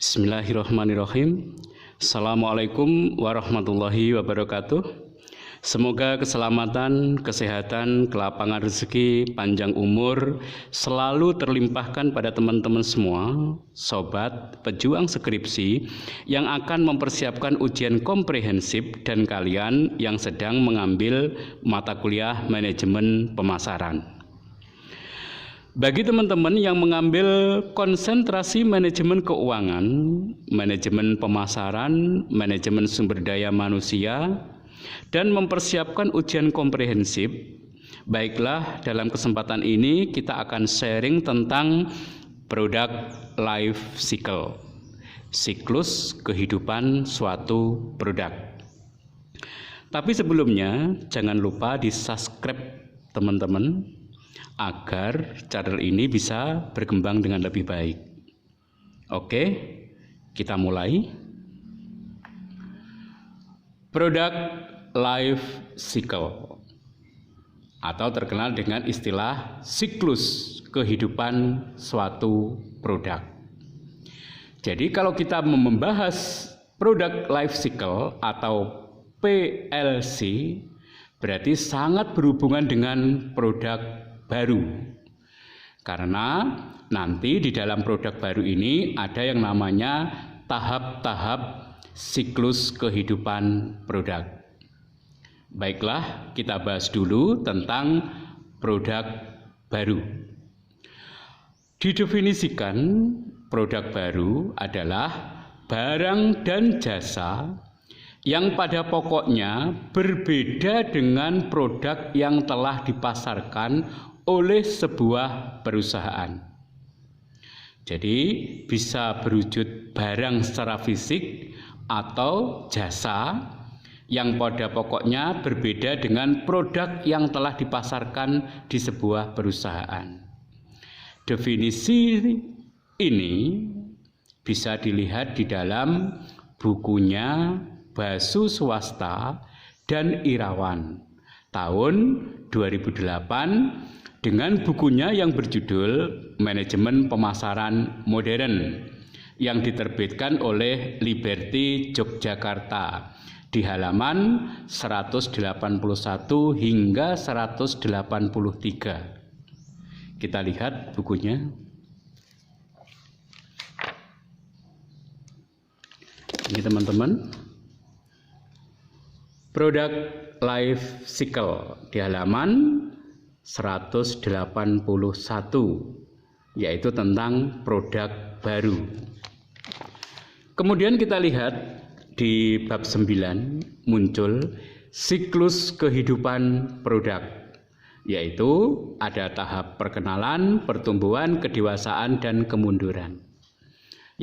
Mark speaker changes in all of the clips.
Speaker 1: Bismillahirrahmanirrahim. Assalamualaikum warahmatullahi wabarakatuh. Semoga keselamatan, kesehatan, kelapangan rezeki, panjang umur selalu terlimpahkan pada teman-teman semua, sobat pejuang skripsi yang akan mempersiapkan ujian komprehensif dan kalian yang sedang mengambil mata kuliah manajemen pemasaran. Bagi teman-teman yang mengambil konsentrasi manajemen keuangan, manajemen pemasaran, manajemen sumber daya manusia, dan mempersiapkan ujian komprehensif, baiklah dalam kesempatan ini kita akan sharing tentang product life cycle, siklus kehidupan suatu produk. Tapi sebelumnya jangan lupa di-subscribe teman-teman, agar channel ini bisa berkembang dengan lebih baik. Oke, kita mulai. Product life cycle atau terkenal dengan istilah siklus kehidupan suatu produk. Jadi kalau kita membahas product life cycle atau PLC, berarti sangat berhubungan dengan produk baru, karena nanti di dalam produk baru ini ada yang namanya tahap-tahap siklus kehidupan produk. Baiklah, kita bahas dulu tentang produk baru. Didefinisikan, produk baru adalah barang dan jasa yang pada pokoknya berbeda dengan produk yang telah dipasarkan oleh sebuah perusahaan. Jadi bisa berwujud barang secara fisik atau jasa yang pada pokoknya berbeda dengan produk yang telah dipasarkan di sebuah perusahaan. Definisi ini bisa dilihat di dalam bukunya Basu Swasta dan Irawan tahun 2008 dengan bukunya yang berjudul Manajemen Pemasaran Modern yang diterbitkan oleh Liberty Yogyakarta di halaman 181 hingga 183. Kita lihat bukunya. Ini teman-teman, Product Life Cycle di halaman 181, yaitu tentang produk baru. Kemudian kita lihat di bab 9 muncul siklus kehidupan produk, yaitu ada tahap perkenalan, pertumbuhan, kedewasaan, dan kemunduran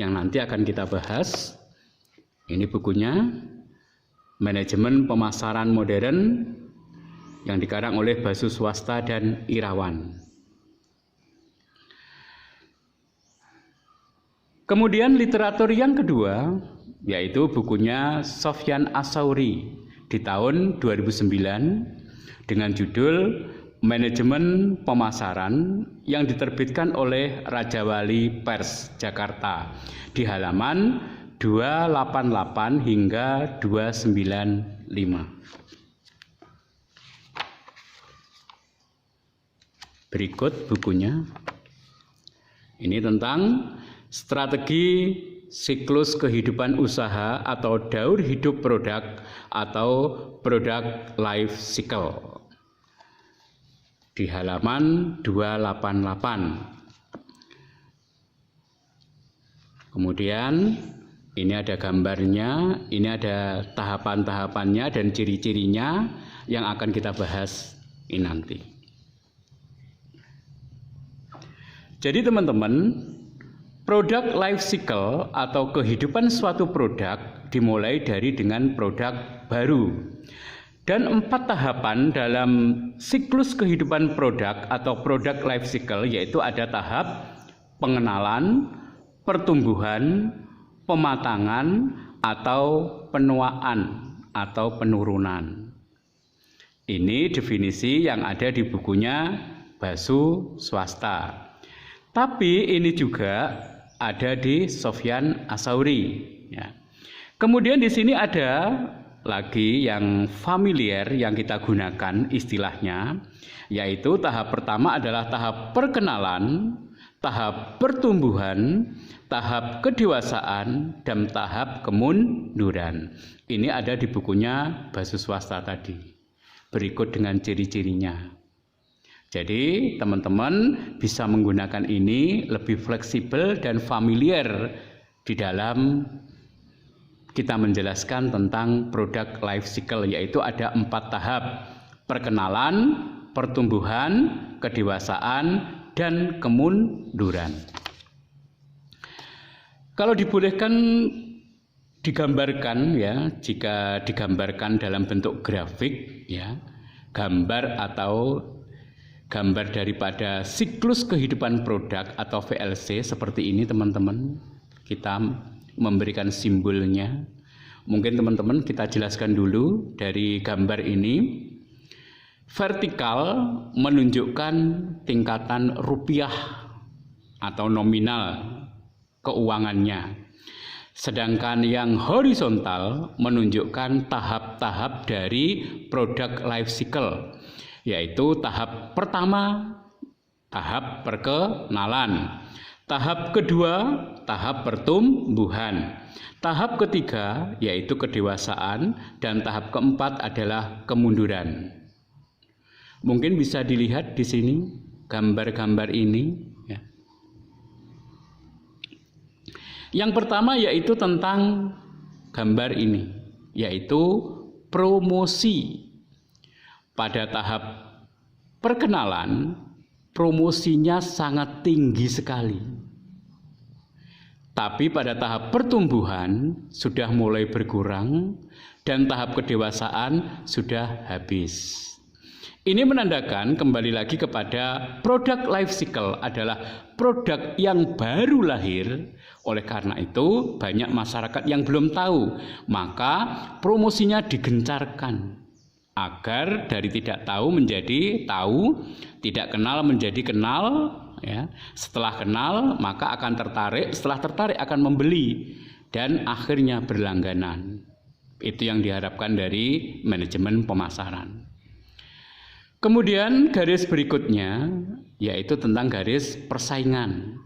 Speaker 1: yang nanti akan kita bahas. Ini bukunya Manajemen Pemasaran Modern yang dikarang oleh Basu Swasta dan Irawan. Kemudian literatur yang kedua yaitu bukunya Sofyan Asauri di tahun 2009 dengan judul Manajemen Pemasaran yang diterbitkan oleh Raja Wali Pers Jakarta di halaman 288 hingga 295. Berikut bukunya. Ini tentang strategi siklus kehidupan usaha atau daur hidup produk atau product life cycle di halaman 288. Kemudian ini ada gambarnya, ini ada tahapan-tahapannya dan ciri-cirinya yang akan kita bahas ini nanti. Jadi teman-teman, product life cycle atau kehidupan suatu produk dimulai dari dengan produk baru. Dan 4 tahapan dalam siklus kehidupan produk atau product life cycle, yaitu ada tahap pengenalan, pertumbuhan, pematangan, atau penuaan atau penurunan. Ini definisi yang ada di bukunya Basu Swasta. Tapi ini juga ada di Sofyan Asauri. Ya. Kemudian di sini ada lagi yang familiar yang kita gunakan istilahnya, yaitu tahap pertama adalah tahap perkenalan, tahap pertumbuhan, tahap kedewasaan, dan tahap kemunduran. Ini ada di bukunya Basu Swasta tadi. Berikut dengan ciri-cirinya. Jadi teman-teman bisa menggunakan ini lebih fleksibel dan familiar di dalam kita menjelaskan tentang produk life cycle, yaitu ada 4 tahap: perkenalan, pertumbuhan, kedewasaan, dan kemunduran. Kalau dibolehkan digambarkan, ya, jika digambarkan dalam bentuk grafik, ya, gambar atau gambar daripada siklus kehidupan produk atau VLC seperti ini, teman-teman. Kita memberikan simbolnya. Mungkin teman-teman kita jelaskan dulu dari gambar ini. Vertikal menunjukkan tingkatan rupiah atau nominal keuangannya. Sedangkan yang horizontal menunjukkan tahap-tahap dari produk life cycle, yaitu tahap pertama, tahap perkenalan, tahap kedua, tahap pertumbuhan, tahap ketiga yaitu kedewasaan, dan tahap keempat adalah kemunduran. Mungkin bisa dilihat di sini gambar-gambar ini. Ya. Yang pertama yaitu tentang gambar ini, yaitu promosi. Pada tahap perkenalan, promosinya sangat tinggi sekali. Tapi pada tahap pertumbuhan sudah mulai berkurang dan tahap kedewasaan sudah habis. Ini menandakan kembali lagi kepada produk life cycle adalah produk yang baru lahir. Oleh karena itu banyak masyarakat yang belum tahu, maka promosinya digencarkan agar dari tidak tahu menjadi tahu, tidak kenal menjadi kenal, ya. Setelah kenal maka akan tertarik, setelah tertarik akan membeli dan akhirnya berlangganan. Itu yang diharapkan dari manajemen pemasaran. Kemudian garis berikutnya yaitu tentang garis persaingan.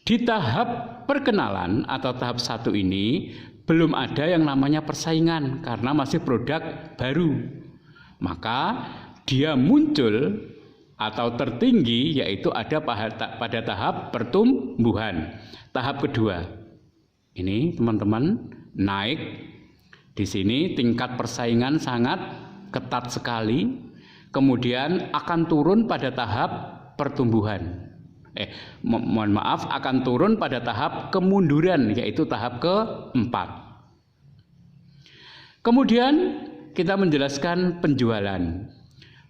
Speaker 1: Di tahap perkenalan atau tahap 1 ini belum ada yang namanya persaingan karena masih produk baru. Maka dia muncul atau tertinggi yaitu ada pada tahap pertumbuhan, tahap kedua. Ini teman-teman naik. Di sini tingkat persaingan sangat ketat sekali. Kemudian akan turun pada tahap pertumbuhan. Mohon maaf, akan turun pada tahap kemunduran yaitu tahap keempat. Kemudian kita menjelaskan penjualan.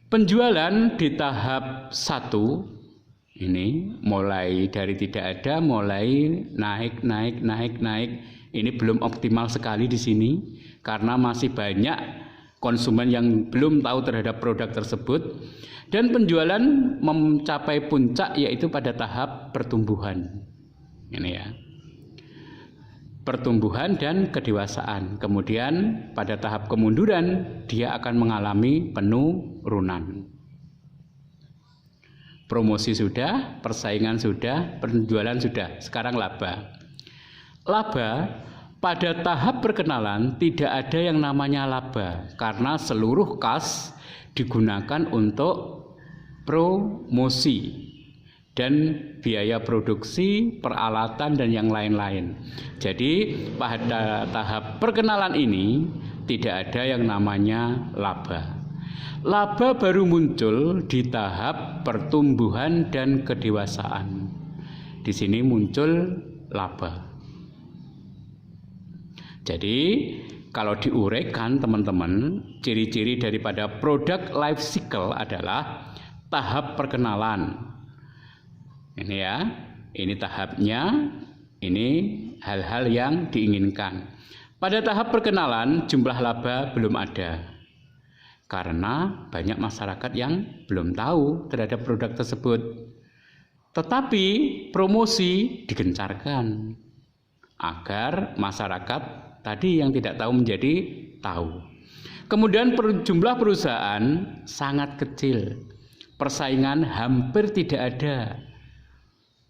Speaker 1: Penjualan di tahap 1 ini mulai dari tidak ada, mulai naik. Ini belum optimal sekali di sini karena masih banyak konsumen yang belum tahu terhadap produk tersebut. Dan penjualan mencapai puncak yaitu pada tahap pertumbuhan. Ini ya. Pertumbuhan dan kedewasaan. Kemudian pada tahap kemunduran dia akan mengalami penurunan. Promosi sudah, persaingan sudah, penjualan sudah, sekarang laba. Laba pada tahap perkenalan tidak ada yang namanya laba karena seluruh kas digunakan untuk promosi dan biaya produksi, peralatan, dan yang lain-lain. Jadi pada tahap perkenalan ini tidak ada yang namanya laba. Laba baru muncul di tahap pertumbuhan dan kedewasaan. Di sini muncul laba. Jadi kalau diuraikan teman-teman, ciri-ciri daripada produk life cycle adalah tahap perkenalan. Ini ya, ini tahapnya, ini hal-hal yang diinginkan. Pada tahap perkenalan jumlah laba belum ada karena banyak masyarakat yang belum tahu terhadap produk tersebut. Tetapi promosi digencarkan agar masyarakat tadi yang tidak tahu menjadi tahu. Kemudian jumlah perusahaan sangat kecil, persaingan hampir tidak ada.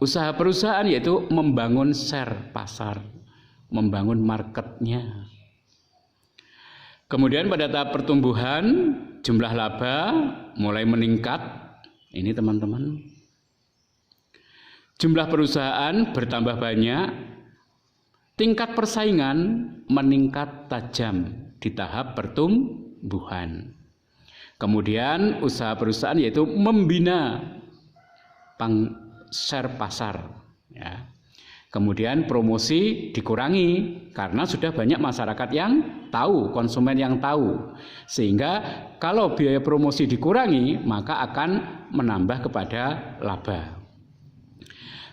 Speaker 1: Usaha perusahaan yaitu membangun share pasar, membangun marketnya. Kemudian pada tahap pertumbuhan, jumlah laba mulai meningkat. Ini teman-teman. Jumlah perusahaan bertambah banyak, tingkat persaingan meningkat tajam di tahap pertumbuhan. Kemudian usaha perusahaan yaitu membina share pasar. Ya. Kemudian promosi dikurangi karena sudah banyak masyarakat yang tahu, konsumen yang tahu. Sehingga kalau biaya promosi dikurangi maka akan menambah kepada laba.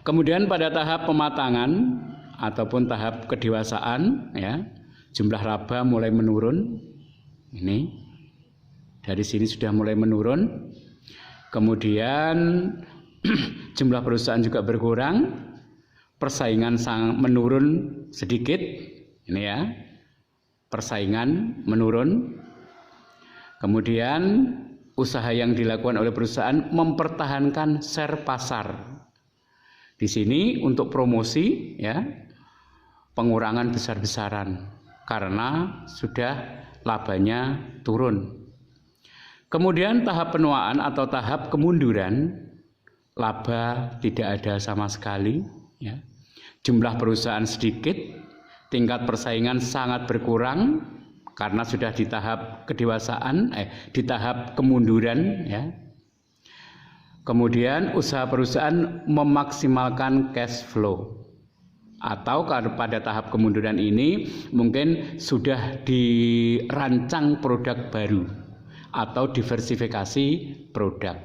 Speaker 1: Kemudian pada tahap pematangan ataupun tahap kedewasaan, ya, jumlah laba mulai menurun. Ini dari sini sudah mulai menurun. Kemudian jumlah perusahaan juga berkurang, persaingan menurun sedikit. Ini ya, persaingan menurun. Kemudian usaha yang dilakukan oleh perusahaan mempertahankan share pasar. Di sini untuk promosi, ya, pengurangan besar-besaran karena sudah labanya turun. Kemudian tahap penuaan atau tahap kemunduran, laba tidak ada sama sekali, ya. Jumlah perusahaan sedikit, tingkat persaingan sangat berkurang karena sudah di tahap kedewasaan, di tahap kemunduran, ya. Kemudian usaha perusahaan memaksimalkan cash flow. Atau pada tahap kemunduran ini mungkin sudah dirancang produk baru atau diversifikasi produk.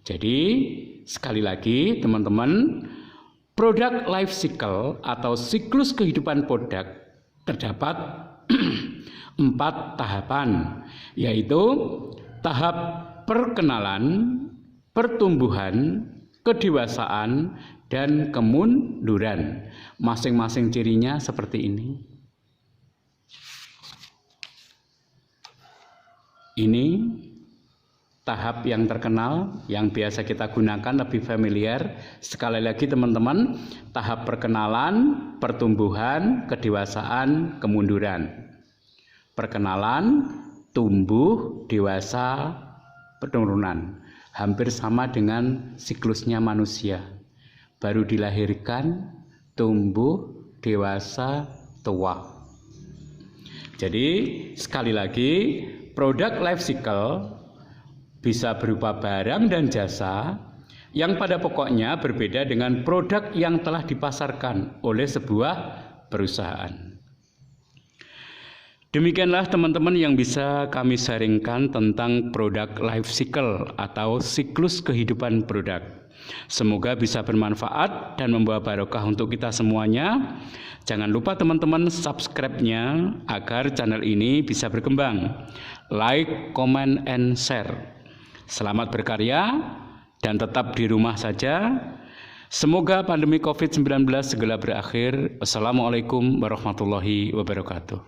Speaker 1: Jadi sekali lagi teman-teman, produk life cycle atau siklus kehidupan produk terdapat 4 tahapan, yaitu tahap perkenalan, pertumbuhan, kedewasaan, dan kemunduran. Masing-masing cirinya seperti ini. Ini tahap yang terkenal, yang biasa kita gunakan, lebih familiar. Sekali lagi teman-teman, tahap perkenalan, pertumbuhan, kedewasaan, kemunduran. Perkenalan, tumbuh, dewasa, penurunan. Hampir sama dengan siklusnya manusia. Baru dilahirkan, tumbuh, dewasa, tua. Jadi sekali lagi, produk life cycle bisa berupa barang dan jasa yang pada pokoknya berbeda dengan produk yang telah dipasarkan oleh sebuah perusahaan. Demikianlah teman-teman yang bisa kami sharingkan tentang produk life cycle atau siklus kehidupan produk. Semoga bisa bermanfaat dan membawa barokah untuk kita semuanya. Jangan lupa teman-teman subscribe-nya agar channel ini bisa berkembang. Like, comment, and share. Selamat berkarya dan tetap di rumah saja. Semoga pandemi COVID-19 segera berakhir. Wassalamualaikum warahmatullahi wabarakatuh.